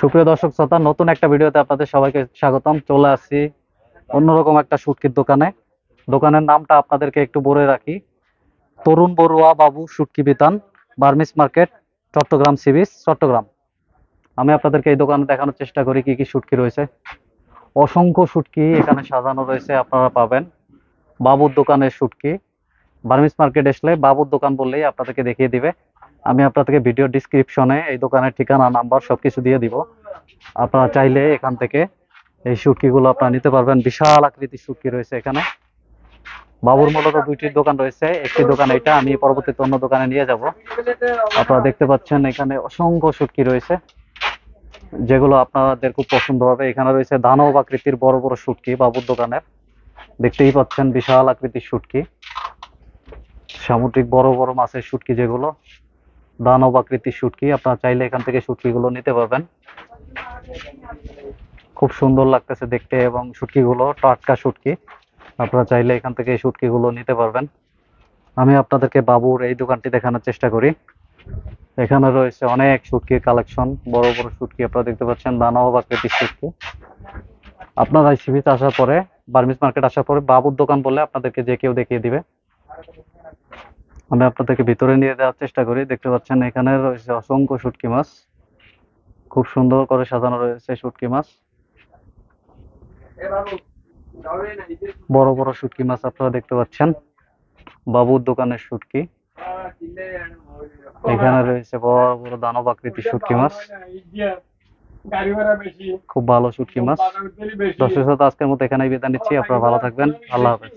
সুপ্রিয় দর্শক শ্রোতা, নতুন একটা ভিডিওতে আপনাদের সবাইকে স্বাগতম। চলে আসছি অন্যরকম একটা শুটকির দোকানে। দোকানের নামটা আপনাদেরকে একটু বলে রাখি, তরুণ বড়ুয়া বাবু শুটকি বিতান, Burmese market, Chittagong sea beach, Chittagong. আমি আপনাদেরকে এই দোকানে দেখানোর চেষ্টা করি কি কি শুটকি রয়েছে। অসংখ্য শুটকি এখানে সাজানো রয়েছে, আপনারা পাবেন। বাবুর দোকানের শুটকি, বার্মিস মার্কেট আসলে বাবুর দোকান বললেই আপনাদেরকে দেখিয়ে দিবে। আমি আপনাদেরকে ভিডিও ডিসক্রিপশনে এই দোকানের ঠিকানা, নাম্বার সবকিছু দিয়ে দিব। আপনারা চাইলে এখান থেকে এই শুটকিগুলো আপনারা নিতে পারবেন। বিশাল আকৃতির শুটকি রয়েছে এখানে। বাবুর মূলত দুইটি দোকান রয়েছে, একটি দোকান এটা, আমি পরবর্তীতে অন্য দোকানে নিয়ে যাব। আপনারা দেখতে পাচ্ছেন এখানে অসংখ্য শুটকি রয়েছে, যেগুলো আপনাদের খুব পছন্দ হবে। এখানে রয়েছে দানব আকৃতির বড় বড় শুটকি বাবুর দোকানের, দেখতেই পাচ্ছেন বিশাল আকৃতির শুটকি। সামুদ্রিক বড় বড় মাছের শুটকি, যেগুলো দানব আকৃতির শুটকি। আপনারা চাইলে এখান থেকে শুটকিগুলো নিতে পারবেন। খুব সুন্দর লাগতেছে দেখতে, এবং শুটকিগুলো টাটকা শুটকি। আপনারা চাইলে এখান থেকে এই শুটকিগুলো নিতে পারবেন। আমি আপনাদেরকে বাবুর এই দোকানটি দেখানোর চেষ্টা করি। এখানে রয়েছে অনেক শুটকির কালেকশন, বড় বড় শুটকি আপনারা দেখতে পাচ্ছেন, দানব আকৃতির শুটকি। আপনারা সি বিচ আসার পরে, বার্মিস মার্কেট আসার পরে বাবুর দোকান বলে আপনাদেরকে যে কেউ দেখিয়ে দিবে। আমি আপনাদেরকে ভিতরে নিয়ে যাওয়ার চেষ্টা করি। দেখতে পাচ্ছেন এখানে রয়েছে অসংখ্য শুটকি মাছ, খুব সুন্দর করে সাজানো রয়েছে শুটকি মাছ। বড় বড় শুটকি মাছ আপনারা দেখতে পাচ্ছেন, বাবুর দোকানের শুটকি। এখানে রয়েছে বড় বড় দানব আকৃতির শুটকি মাছ, খুব ভালো শুটকি মাছ। দর্শক শ্রোতা, আজকের মতো এখানেই বিদায় নিচ্ছি। আপনারা ভালো থাকবেন। আল্লাহ হাফেজ।